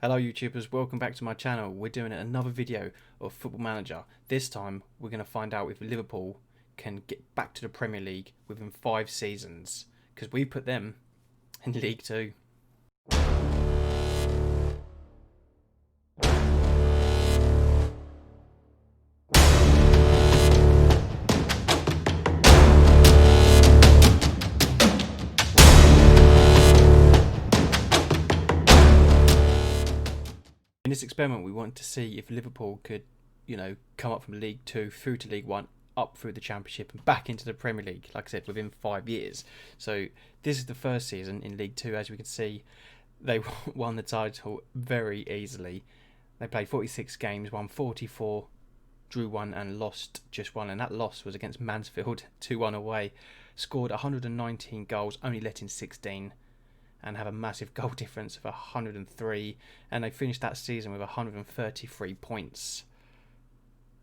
Hello YouTubers, welcome back to my channel. We're doing another video of Football Manager. This time we're going to find out if Liverpool can get back to the Premier League within 5 seasons, because we put them in League 2. In this experiment, we want to see if Liverpool could, come up from League 2 through to League 1, up through the Championship and back into the Premier League, like I said, within 5 years. So this is the first season in League 2. As we can see, they won the title very easily. They played 46 games, won 44, drew 1 and lost just 1. And that loss was against Mansfield, 2-1 away. Scored 119 goals, only let in 16. And have a massive goal difference of 103, and they finished that season with 133 points.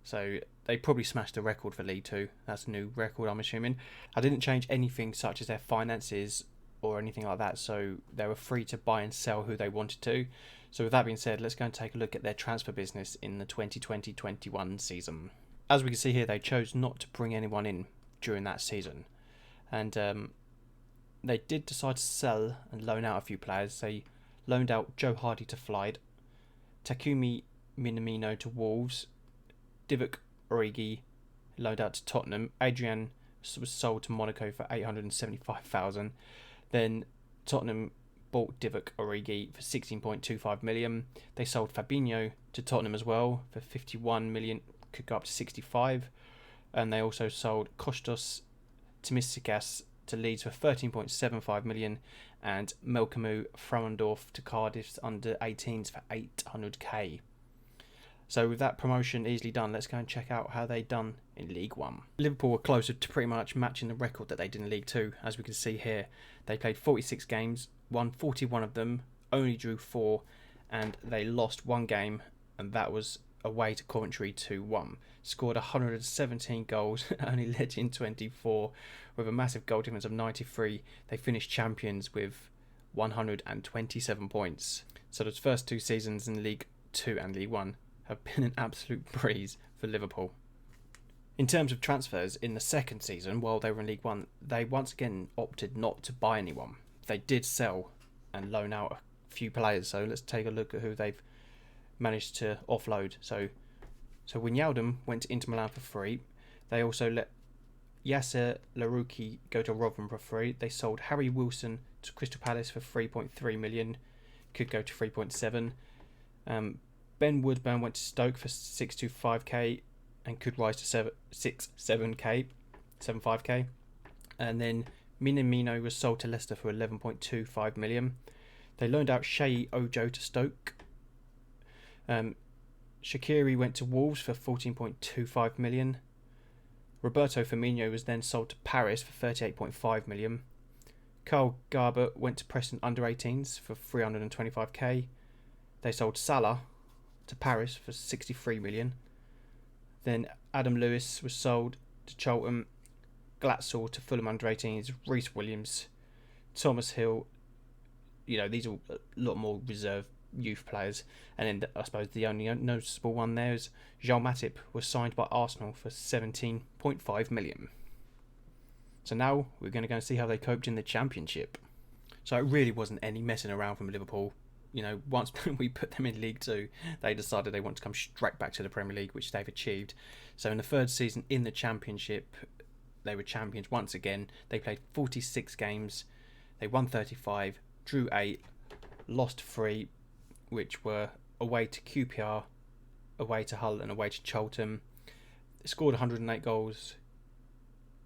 So they probably smashed the record for League 2. That's a new record, I'm assuming. I didn't change anything such as their finances or anything like that, so they were free to buy and sell who they wanted to. So with that being said, let's go and take a look at their transfer business in the 2020-21 season. As we can see here, they chose not to bring anyone in during that season, and they did decide to sell and loan out a few players. They loaned out Joe Hardy to Flyde, Takumi Minamino to Wolves, Divock Origi loaned out to Tottenham, Adrian was sold to Monaco for 875,000. Then Tottenham bought Divock Origi for 16.25 million. They sold Fabinho to Tottenham as well for 51 million, could go up to 65. And they also sold Kostas Tsimikas to Leeds for 13.75 million, and Melkamu Frauendorf to Cardiff's under 18s for 800k. So with that promotion easily done, let's go and check out how they done in League 1. Liverpool were closer to pretty much matching the record that they did in League 2. As we can see here, they played 46 games, won 41 of them, only drew 4, and they lost 1 game, and that was away to Coventry 2-1. Scored 117 goals, only let in 24, with a massive goal difference of 93. They finished champions with 127 points. So those first 2 seasons in League 2 and League 1 have been an absolute breeze for Liverpool. In terms of transfers, in the second season, while they were in League 1, they once again opted not to buy anyone. They did sell and loan out a few players, so let's take a look at who they've managed to offload. So Wijnaldum went to Inter Milan for free. They also let Yasser Larouki go to Rotherham for free. They sold Harry Wilson to Crystal Palace for 3.3 million, could go to 3.7. Ben Woodburn went to Stoke for 625k and could rise to 75k. And then Minamino was sold to Leicester for 11.25 million. They loaned out Shea Ojo to Stoke. Shaqiri went to Wolves for 14.25 million. Roberto Firmino was then sold to Paris for 38.5 million. Carl Garber went to Preston under 18s for 325k. They sold Salah to Paris for 63 million. Then Adam Lewis was sold to Charlton. Glatzel to Fulham under 18s. Reece Williams, Thomas Hill. These are a lot more reserve youth players. And then I suppose the only noticeable one there is Joel Matip was signed by Arsenal for 17.5 million. So now we're going to go and see how they coped in the Championship. So it really wasn't any messing around from Liverpool. Once we put them in League 2, they decided they want to come straight back to the Premier League, which they've achieved. So in the third season in the Championship, they were champions once again. They played 46 games. They won 35, drew 8, lost 3, which were away to QPR, away to Hull and away to Charlton. They scored 108 goals,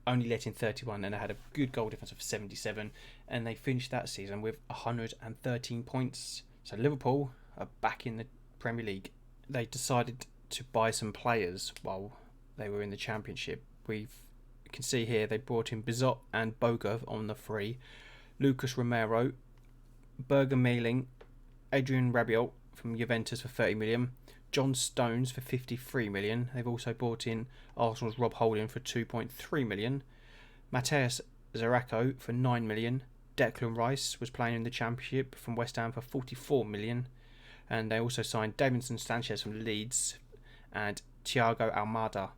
only let in 31, and they had a good goal difference of 77, and they finished that season with 113 points. So Liverpool are back in the Premier League. They decided to buy some players while they were in the Championship. You can see here they brought in Bizot and Boga on the free, Lucas Romero, Berger Mailing, Adrian Rabiot from Juventus for 30 million, John Stones for 53 million. They've also brought in Arsenal's Rob Holding for 2.3 million, Mateus Zarraco for 9 million, Declan Rice was playing in the Championship from West Ham for 44 million, And they also signed Davinson Sanchez from Leeds and Thiago Almada.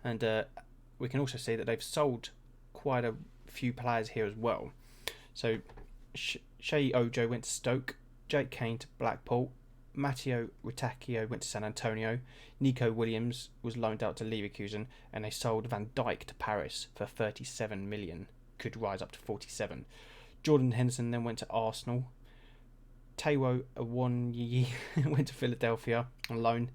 And we can also see that they've sold quite a few players here as well. So Shea Ojo went to Stoke, Jake Kane to Blackpool, Matteo Ritacchio went to San Antonio, Nico Williams was loaned out to Leverkusen, and they sold Van Dijk to Paris for 37 million, could rise up to 47. Jordan Henderson then went to Arsenal. Taiwo Awoniyi went to Philadelphia on loan.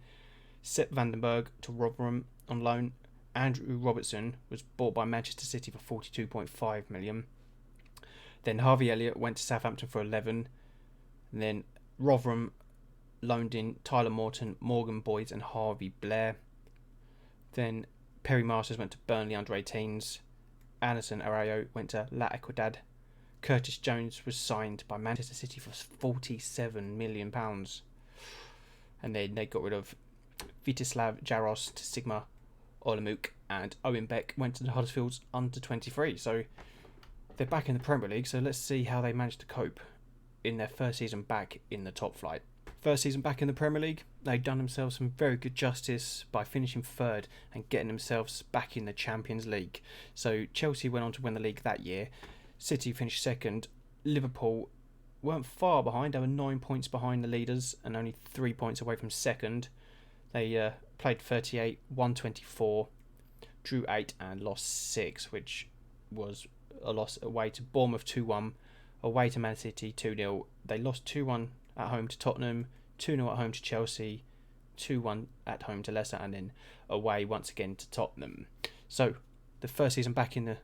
Sepp Vandenberg to Rotherham on loan. Andrew Robertson was bought by Manchester City for 42.5 million. Then Harvey Elliott went to Southampton for 11. And then Rotherham loaned in Tyler Morton, Morgan Boyd and Harvey Blair. Then Perry Masters went to Burnley under 18s. Anderson Arroyo went to La Equidad. Curtis Jones was signed by Manchester City for £47 million. And then they got rid of Vitislav Jaros to Sigma Olomouc, and Owen Beck went to the Huddersfield's under 23. So they're back in the Premier League, so let's see how they managed to cope in their first season back in the top flight. First season back in the Premier League, they've done themselves some very good justice by finishing third and getting themselves back in the Champions League. So Chelsea went on to win the league that year. City finished second. Liverpool weren't far behind. They were 9 points behind the leaders and only 3 points away from second. They played 38, won 24, drew 8 and lost 6, which was a loss away to Bournemouth 2-1, away to Man City 2-0. They lost 2-1 at home to Tottenham, 2-0 at home to Chelsea, 2-1 at home to Leicester, and then away once again to Tottenham. So the first season back in the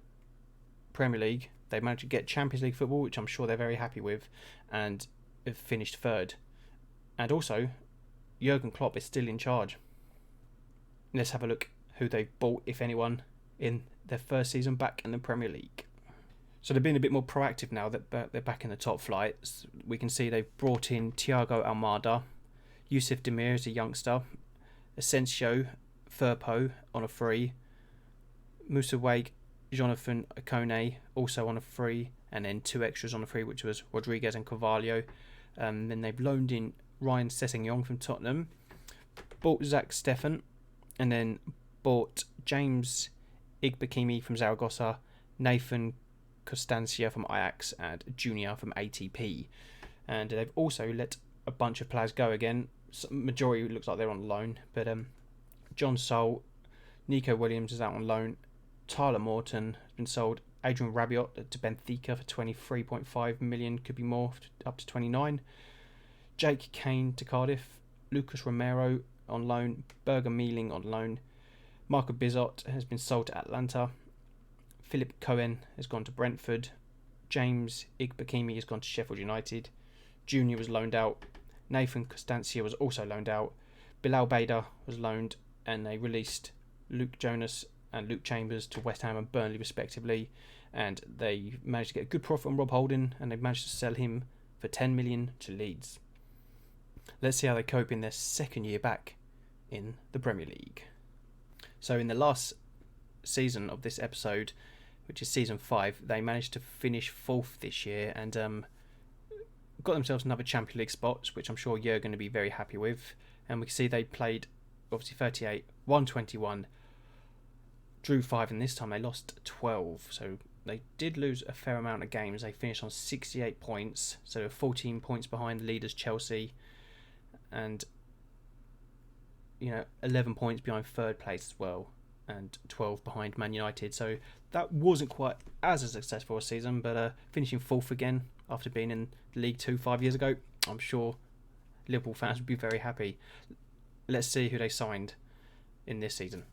Premier League, they managed to get Champions League football, which I'm sure they're very happy with, and have finished third. And also, Jurgen Klopp is still in charge. Let's have a look who they've bought, if anyone, in their first season back in the Premier League. So they've been a bit more proactive now that they're back in the top flight. We can see they've brought in Thiago Almada, Yusuf Demir as a youngster, Asensio Firpo on a free, Musa Wake, Jonathan Akone also on a free, and then 2 extras on a free, which was Rodriguez and Carvalho. Then they've loaned in Ryan Sessegnon from Tottenham, bought Zach Steffen, and then bought James Igbakimi from Zaragoza, Nathan Costancia from Ajax, and Junior from ATP. And they've also let a bunch of players go again. Majority looks like they're on loan, but John Sol, Nico Williams is out on loan. Tyler Morton has been sold. Adrian Rabiot to Benfica for 23.5 million, could be more, up to 29. Jake Kane to Cardiff. Lucas Romero on loan. Berger Mealing on loan. Marco Bizot has been sold to Atlanta. Philip Cohen has gone to Brentford. James Igbakimi has gone to Sheffield United. Junior was loaned out. Nathan Costancia was also loaned out. Bilal Bader was loaned, and they released Luke Jonas and Luke Chambers to West Ham and Burnley respectively, and they managed to get a good profit on Rob Holding, and they managed to sell him for 10 million to Leeds. Let's see how they cope in their second year back in the Premier League. So in the last season of this episode, which is season 5, they managed to finish 4th this year and got themselves another Champions League spot, which I'm sure you're going to be very happy with. And we can see they played obviously 38, won 21, drew 5, and this time they lost 12. So they did lose a fair amount of games. They finished on 68 points, so 14 points behind the leaders Chelsea, and 11 points behind third place as well, and 12 behind Man United. So that wasn't quite as a successful a season, but finishing 4th again after being in League 2 5 years ago, I'm sure Liverpool fans would be very happy. Let's see who they signed in this season.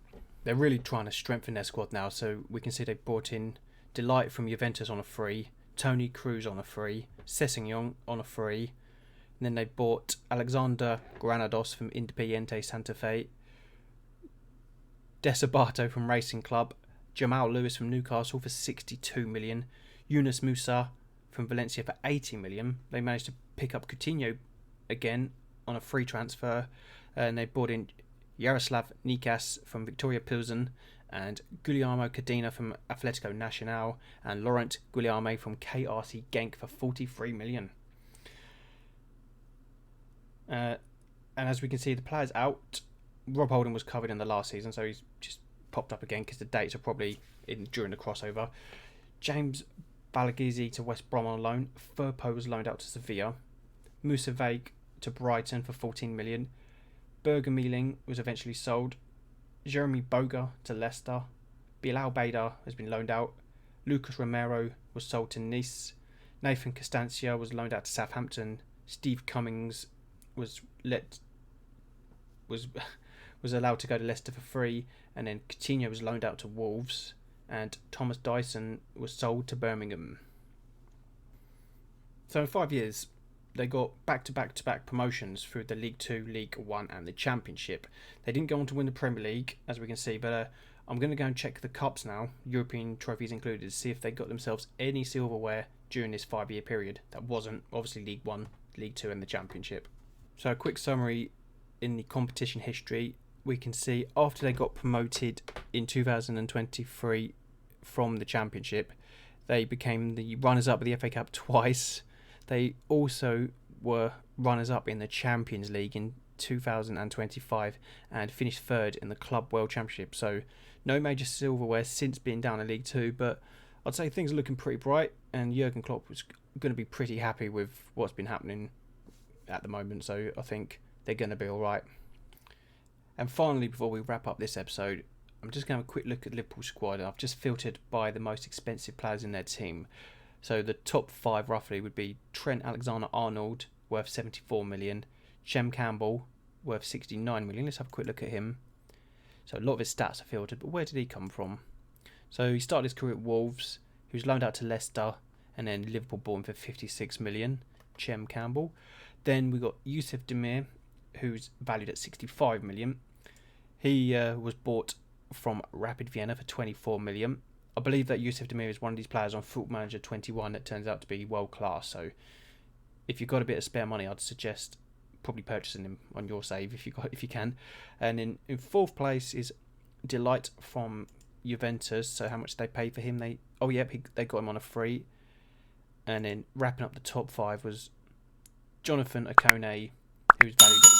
They're really trying to strengthen their squad now, so we can see they've brought in Delight from Juventus on a free, Tony Cruz on a free, Sessegnon on a free, and then they bought Alexander Granados from Independiente Santa Fe, Desabato from Racing Club, Jamal Lewis from Newcastle for 62 million, Yunus Musa from Valencia for 80 million. They managed to pick up Coutinho again on a free transfer, and they brought in Yaroslav Nikas from Victoria Pilsen, and Guillermo Cadena from Atletico Nacional, and Laurent Guillaume from KRC Genk for 43 million. And as we can see, the players out. Rob Holding was covered in the last season, so he's just popped up again because the dates are probably during the crossover. James Balagizi to West Brom on loan. Firpo was loaned out to Sevilla. Moussa Vague to Brighton for 14 million. Berger Mealing was eventually sold. Jeremy Boga to Leicester. Bilal Bader has been loaned out. Lucas Romero was sold to Nice. Nathan Costancia was loaned out to Southampton. Steve Cummings was allowed to go to Leicester for free, and then Coutinho was loaned out to Wolves, and Thomas Dyson was sold to Birmingham. So in 5 years, they got back-to-back promotions through the League 2, League 1 and the Championship. They didn't go on to win the Premier League, as we can see, but I'm going to go and check the cups now, European trophies included, to see if they got themselves any silverware during this 5-year period. That wasn't, obviously, League 1, League 2 and the Championship. So a quick summary in the competition history. We can see after they got promoted in 2023 from the Championship, they became the runners-up of the FA Cup twice. They also were runners-up in the Champions League in 2025 and finished third in the Club World Championship. So no major silverware since being down in League 2, but I'd say things are looking pretty bright, and Jurgen Klopp was going to be pretty happy with what's been happening at the moment, so I think they're going to be alright. And finally, before we wrap up this episode, I'm just going to have a quick look at Liverpool's squad. I've just filtered by the most expensive players in their team. So the top 5 roughly would be Trent Alexander-Arnold, worth 74 million. Chem Campbell, worth 69 million. Let's have a quick look at him. So a lot of his stats are filtered, but where did he come from? So he started his career at Wolves. He was loaned out to Leicester, and then Liverpool bought him for 56 million. Chem Campbell. Then we got Yusuf Demir, who's valued at 65 million. He was bought from Rapid Vienna for 24 million. I believe that Yusuf Demir is one of these players on Football Manager 21 that turns out to be world class. So if you've got a bit of spare money, I'd suggest probably purchasing him on your save if you can. And in 4th place is Delight from Juventus. So how much did they pay for him? They got him on a free. And then wrapping up the top 5 was Jonathan Okone, who's valued at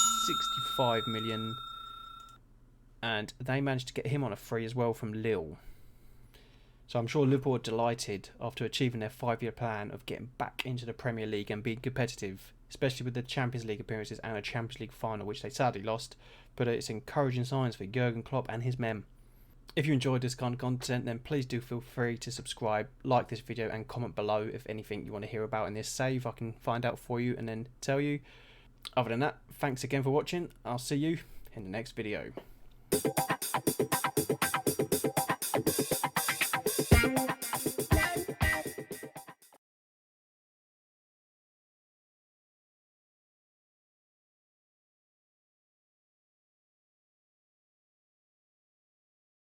65 million. And they managed to get him on a free as well from Lille. So I'm sure Liverpool are delighted after achieving their 5-year plan of getting back into the Premier League and being competitive, especially with the Champions League appearances and a Champions League final, which they sadly lost. But it's encouraging signs for Jurgen Klopp and his men. If you enjoyed this kind of content, then please do feel free to subscribe, like this video and comment below if anything you want to hear about in this save. I can find out for you and then tell you. Other than that, thanks again for watching. I'll see you in the next video.